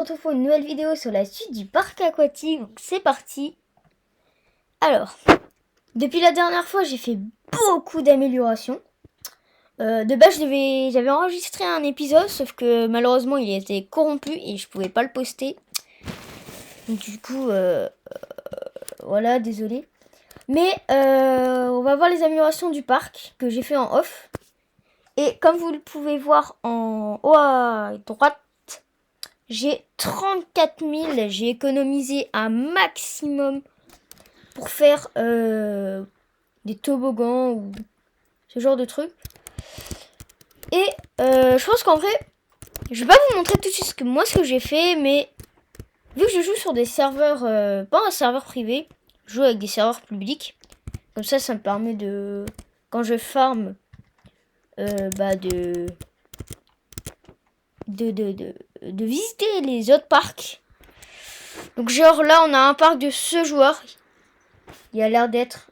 On se retrouve pour une nouvelle vidéo sur la suite du parc aquatique, donc c'est parti. Alors, depuis la dernière fois, j'ai fait beaucoup d'améliorations. De base, j'avais enregistré un épisode, sauf que malheureusement, il était corrompu et je pouvais pas le poster. Donc, du coup, voilà, désolé. Mais on va voir les améliorations du parc que j'ai fait en off. Et comme vous le pouvez voir en haut à droite, j'ai 34 000, j'ai économisé un maximum pour faire des toboggans ou ce genre de trucs. Et je pense qu'en vrai, je vais pas vous montrer tout de suite ce que j'ai fait, mais vu que je joue sur des serveurs, pas un serveur privé, je joue avec des serveurs publics. Comme ça me permet de, quand je farm, de visiter les autres parcs. Donc genre là, on a un parc de ce joueur. Il a l'air d'être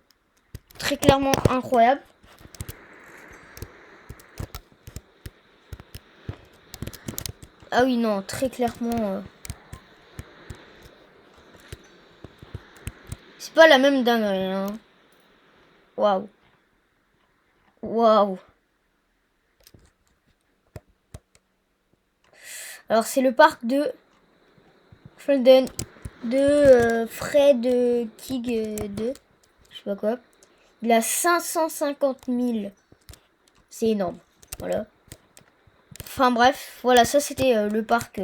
très clairement incroyable. Ah oui, non, très clairement. C'est pas la même dinguerie, hein. Waouh. Waouh. Alors, c'est le parc de Felden, de Fred King 2. Je sais pas quoi. Il a 550 000. C'est énorme. Voilà. Enfin bref, voilà, ça c'était le parc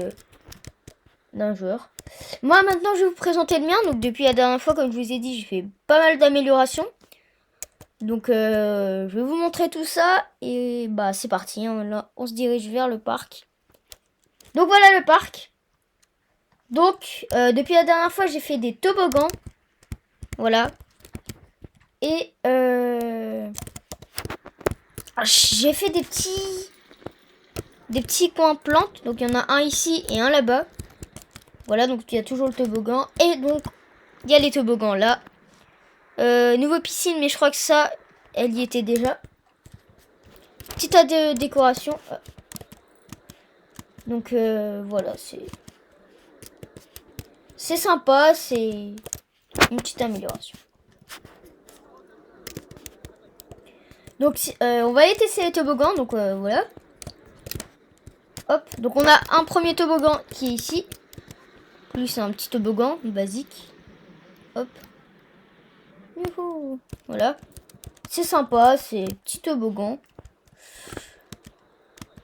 d'un joueur. Moi maintenant je vais vous présenter le mien. Donc depuis la dernière fois, comme je vous ai dit, j'ai fait pas mal d'améliorations. Donc je vais vous montrer tout ça. Et bah c'est parti, hein. Là, on se dirige vers le parc. Donc voilà le parc. Donc depuis la dernière fois, j'ai fait des toboggans. Voilà. Et j'ai fait des petits coins plantes. Donc il y en a un ici et un là-bas. Voilà, donc il y a toujours le toboggan. Et donc, il y a les toboggans là. Nouveau piscine, mais je crois que ça, elle y était déjà. Petit tas de décoration. Donc voilà, c'est sympa, c'est une petite amélioration. Donc on va aller tester les toboggans, donc voilà. Hop, donc on a un premier toboggan qui est ici. Lui c'est un petit toboggan basique. Hop. Youhou. Voilà. C'est sympa, c'est petit toboggan.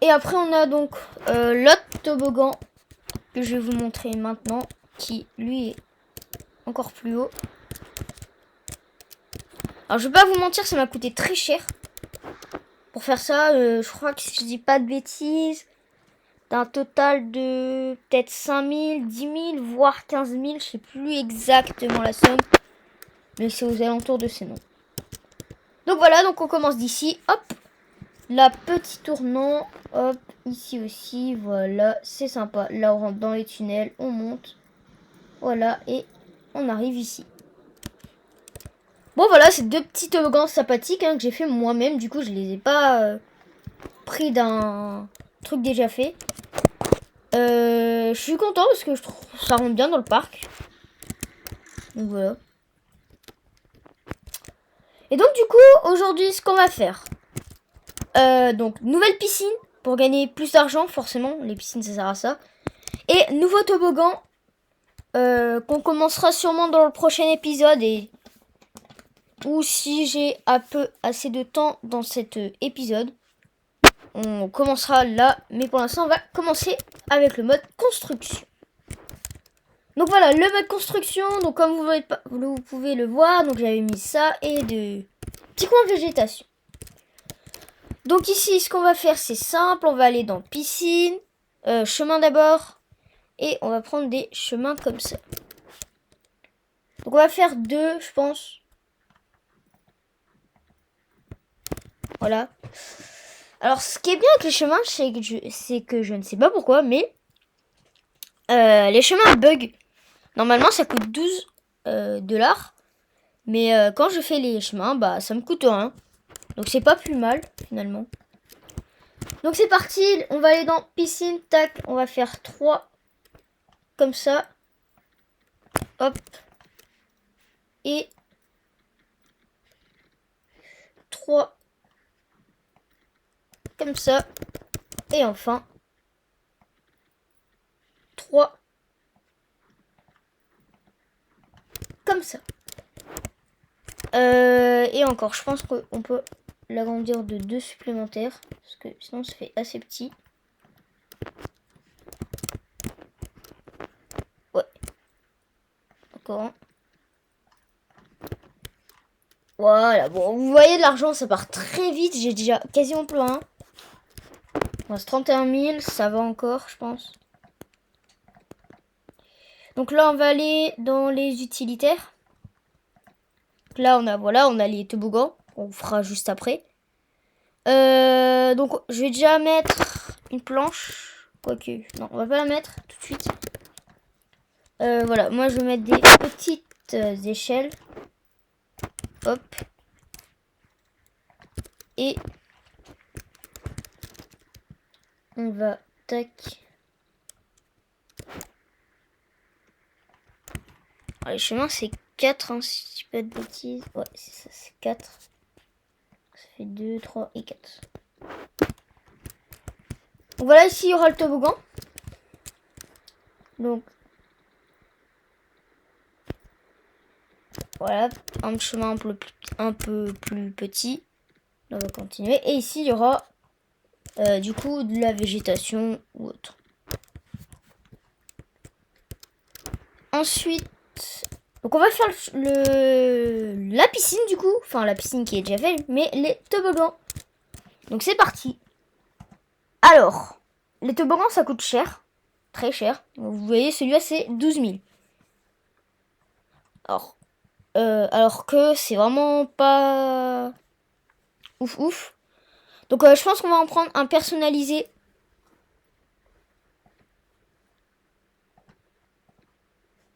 Et après on a donc l'autre toboggan que je vais vous montrer maintenant, qui lui est encore plus haut. Alors je vais pas vous mentir, ça m'a coûté très cher pour faire ça. Je crois que si je dis pas de bêtises, d'un total de peut-être 5 000, 10 000, voire 15 000, je sais plus exactement la somme, mais c'est aux alentours de ces noms. Donc voilà, donc on commence d'ici, hop, la petite tournant, hop, ici aussi, voilà, c'est sympa. Là on rentre dans les tunnels, on monte, voilà, et on arrive ici. Bon voilà, c'est deux petits toboggans sympathiques que j'ai fait moi-même, du coup je les ai pas pris d'un truc déjà fait. Je suis content parce que je trouve ça rentre bien dans le parc. Donc voilà. Et donc du coup, aujourd'hui, ce qu'on va faire. Donc, nouvelle piscine pour gagner plus d'argent, forcément. Les piscines, ça sert à ça. Et nouveau toboggan qu'on commencera sûrement dans le prochain épisode. Ou si j'ai assez de temps dans cet épisode, on commencera là. Mais pour l'instant, on va commencer avec le mode construction. Donc voilà, le mode construction, donc comme vous pouvez le voir, donc j'avais mis ça et de petits coins de végétation. Donc ici, ce qu'on va faire, c'est simple, on va aller dans piscine, chemin d'abord, et on va prendre des chemins comme ça. Donc on va faire deux, je pense. Voilà. Alors ce qui est bien avec les chemins, c'est que je ne sais pas pourquoi, mais les chemins bug. Normalement, ça coûte 12 $. Mais quand je fais les chemins, bah ça me coûte rien. Donc c'est pas plus mal finalement. Donc c'est parti, on va aller dans piscine, tac, on va faire 3 comme ça. Hop. Et 3 comme ça. Et enfin 3 comme ça. Et encore, je pense qu'on peut l'agrandir de 2 supplémentaires. Parce que sinon ça fait assez petit. Ouais. Encore un. Voilà, bon, vous voyez l'argent, ça part très vite. J'ai déjà quasiment plus rien. Il reste 31 000, ça va encore, je pense. Donc là, on va aller dans les utilitaires. Là, on a les toboggans. On fera juste après. Donc, je vais déjà mettre une planche. Quoique, non, on va pas la mettre tout de suite. Voilà, moi, je vais mettre des petites échelles. Hop. Et on va, tac. Alors, les chemins, c'est 4, hein, si je dis pas de bêtises. Ouais, c'est ça, c'est 4. Ça fait 2, 3 et 4. Donc voilà, ici, il y aura le toboggan. Donc, voilà, un chemin un peu plus petit. Là, on va continuer. Et ici, il y aura du coup de la végétation ou autre. Ensuite, donc on va faire la piscine du coup. Enfin, la piscine qui est déjà faite, mais les toboggans. Donc c'est parti. Alors, les toboggans, ça coûte cher. Très cher. Vous voyez, celui-là, c'est 12 000. Alors que c'est vraiment pas ouf. Donc je pense qu'on va en prendre un personnalisé.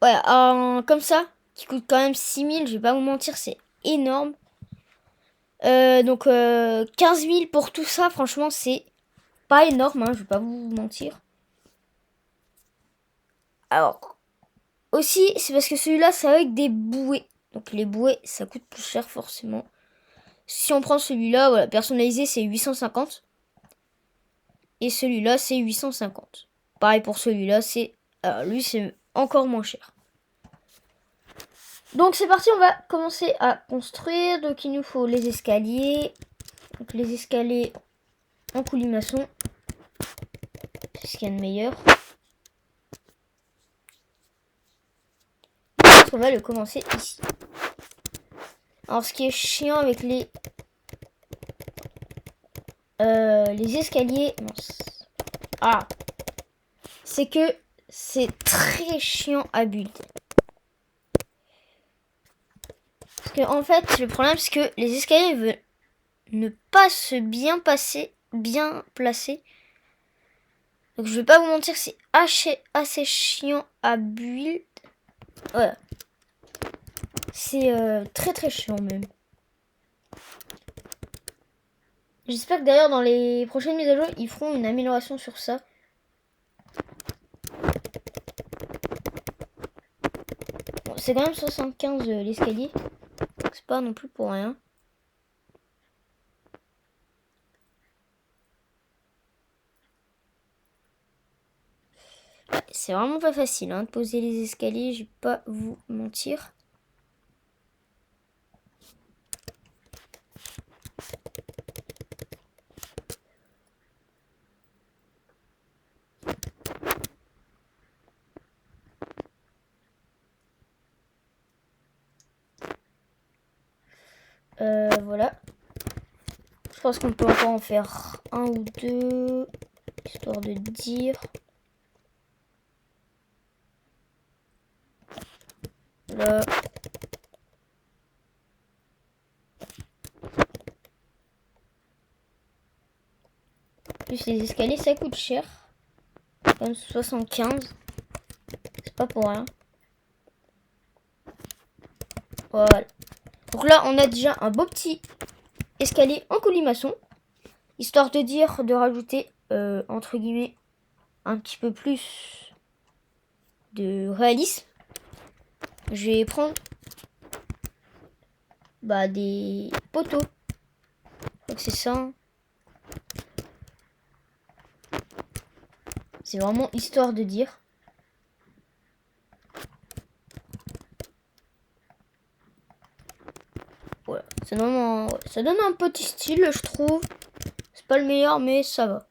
Ouais, comme ça, qui coûte quand même 6 000, je vais pas vous mentir, c'est énorme. Donc 15 000 pour tout ça, franchement, c'est pas énorme, hein, je vais pas vous mentir. Alors, aussi, c'est parce que celui-là, c'est avec des bouées. Donc les bouées, ça coûte plus cher forcément. Si on prend celui-là, voilà, personnalisé, c'est 850. Et celui-là, c'est 850. Pareil pour celui-là, lui, c'est encore moins cher. Donc c'est parti, on va commencer à construire. Donc il nous faut les escaliers. Donc les escaliers en colimaçon. C'est ce qu'il y a de meilleur. On va le commencer ici. Alors ce qui est chiant avec les escaliers, c'est que c'est très chiant à build. Parce que en fait le problème c'est que les escaliers veulent ne pas se bien placer. Donc je vais pas vous mentir, c'est assez chiant à build. Voilà. C'est très chiant même. J'espère que d'ailleurs dans les prochaines mises à jour, ils feront une amélioration sur ça. Bon, c'est quand même 75 l'escalier. C'est pas non plus pour rien. C'est vraiment pas facile hein, de poser les escaliers, je vais pas vous mentir. Voilà. Je pense qu'on peut encore en faire un ou deux, histoire de dire. Là. Plus les escaliers, ça coûte cher. Comme 75. C'est pas pour rien. Voilà. Donc là, on a déjà un beau petit escalier en colimaçon. Histoire de rajouter, entre guillemets, un petit peu plus de réalisme, je vais prendre des poteaux. Je crois que c'est ça. Hein. C'est vraiment histoire de dire. Voilà, ça donne un petit style, je trouve. C'est pas le meilleur, mais ça va.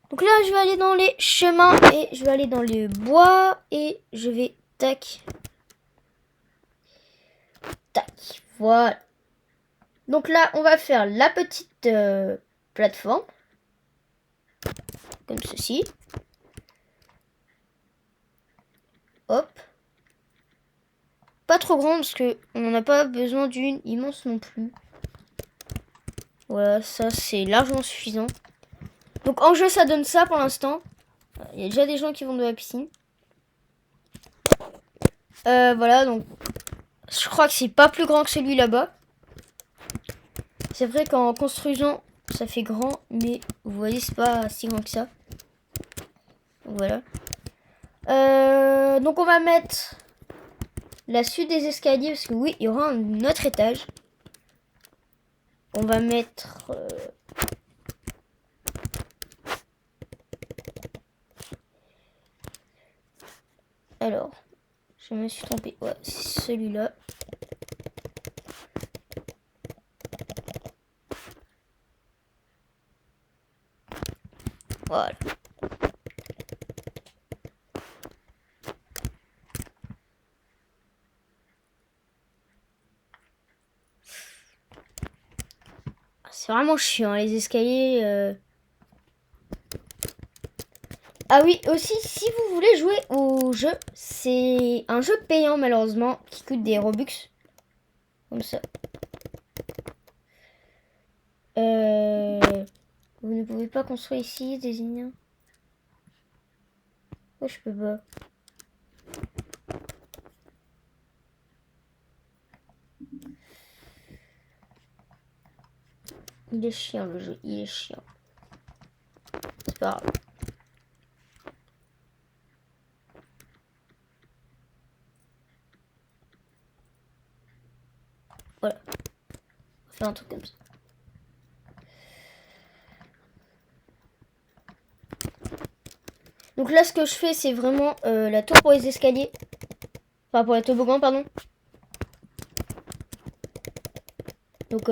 Donc là, je vais aller dans les chemins et je vais aller dans les bois et je vais tac. Tac, voilà. Donc là, on va faire la petite plateforme. Comme ceci. Hop. Pas trop grande parce que on n'en a pas besoin d'une immense non plus. Voilà, ça c'est largement suffisant. Donc en jeu, ça donne ça pour l'instant. Il y a déjà des gens qui vont de la piscine. Voilà, donc je crois que c'est pas plus grand que celui là-bas. C'est vrai qu'en construisant, ça fait grand, mais vous voyez, c'est pas si grand que ça. Donc, voilà. Donc on va mettre la suite des escaliers, parce que oui, il y aura un autre étage. On va mettre... Alors, je me suis trompée. Ouais, c'est celui-là. Voilà. C'est vraiment chiant, les escaliers. Ah oui, aussi, si vous voulez jouer au jeu, c'est un jeu payant, malheureusement, qui coûte des Robux. Comme ça. Vous ne pouvez pas construire ici, désigner. Oh, je peux pas. Il est chiant le jeu, il est chiant. C'est pas grave. Voilà. On va faire un truc comme ça. Donc là, ce que je fais, c'est vraiment la tour pour les escaliers. Enfin, pour les toboggans, pardon. Donc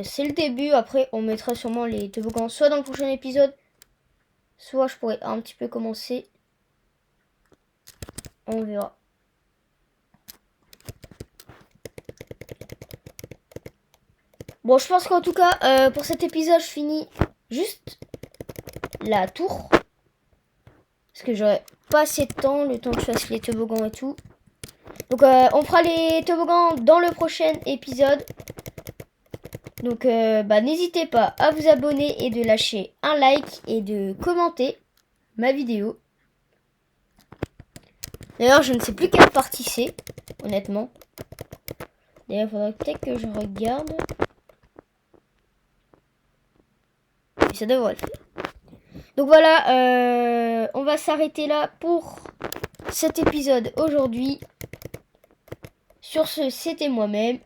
c'est le début. Après, on mettra sûrement les toboggans soit dans le prochain épisode, soit je pourrais un petit peu commencer. On verra. Bon, je pense qu'en tout cas, pour cet épisode, je finis juste la tour. Parce que j'aurai pas assez de temps, le temps que je fasse les toboggans et tout. Donc on fera les toboggans dans le prochain épisode. Donc n'hésitez pas à vous abonner et de lâcher un like et de commenter ma vidéo. D'ailleurs, je ne sais plus quelle partie c'est, honnêtement. D'ailleurs, il faudrait peut-être que je regarde. Et ça devrait le faire. Donc voilà, on va s'arrêter là pour cet épisode aujourd'hui. Sur ce, c'était moi-même.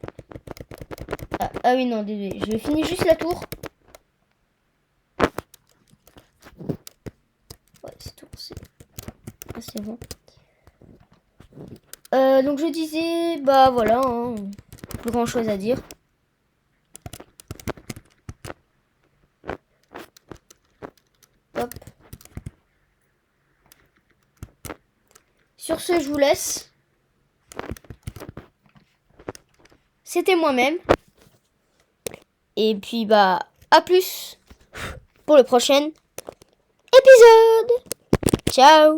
Ah oui, non, désolé. Je finis juste la tour. Ouais, c'est tout. C'est bon. Donc je disais, voilà, hein, plus grand chose à dire. Hop. Sur ce, je vous laisse. C'était moi-même. Et puis à plus pour le prochain épisode. Ciao.